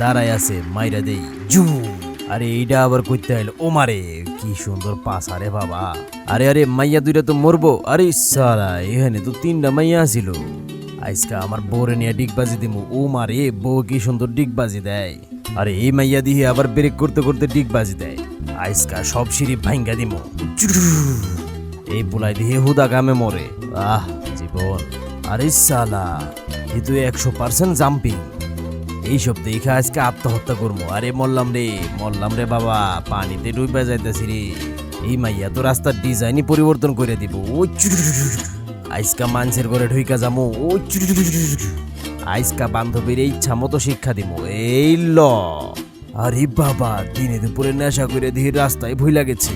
দাঁড়ায় আছে মাইরা দেই জু। আরে এইটা আবার কইতে আইলো ও মারে কি সুন্দর পাস আরে বাবা। আরে আরে মাইয়া দুইটা তো মরবো। আরে সালা এখানে তো 3টা মাইয়া ছিল। আজকা আমার বউরে নিয়ে ডিগবাজি দিমু। ও মারে বউ কি সুন্দর ডিগবাজি দেয়। আরে এই মাইয়া দিয়ে আবার ব্রেক করতে করতে ডিগবাজি দেয়। আজকা সব সিঁড়ি ভাঙ্গা দিমু। এই বুলাই দিয়ে হুদা কামে মরে। আহ জীবন। আরে সালা এ তো 100% জাম্পিং। এইসব দেখে আজকে আত্মহত্যা করবো। আরে মরলাম রে বাবা, পানিতে ডুবে যাইতেছি রে। এই মাইয়া তো রাস্তার ডিজাইনই পরিবর্তন করে দিব। ও আজকা মানুষের ঘরে ঢুইকা যামু। ও আজকা বান্ধবীর ইচ্ছা মতো শিক্ষা দিব। এই ল। আরে বাবা দিনে দুপুরে নেশা করে ধীর রাস্তায় ভুইলা গেছে।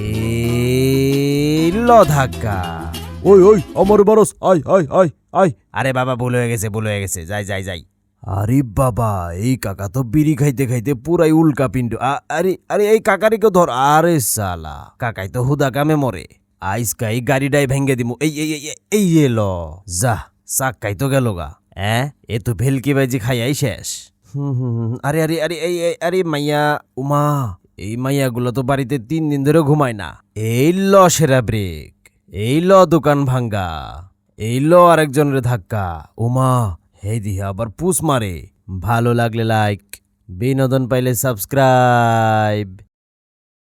এই ল ধাক্কা। ওই ওই আমার বারস আয় আয় আয় আয়। আরে বাবা ভুল হয়ে গেছে যাই। আরে বাবা এই কাকা তো বিড়ি খাইতে খাইতে পুরাই উল্কা পিণ্ড। আরে আরে এই কাকারিকে ধর। আরে সালা কাকাই তো হুদা কামে মরে। আইসকা এই গাড়িটাই ভেঙ্গে দিমু। এই এলো যা চাক্কাই তো গেল গা। এ তো ভেলকি বাজি খাইয়াই শেষ। আরে আরে আরে আরে মাইয়া উমা এই মাইয়া গুলো তো বাড়িতে 3 দিন ধরে ঘুমায় না। এই ল সেরা ব্রেক। এই ল দোকান ভাঙ্গা। এই ল আরেকজনের ধাক্কা। উমা হে দিহা আবার পুষ মারে। ভালো লাগলে লাইক, বিনোদন পাইলে সাবস্ক্রাইব।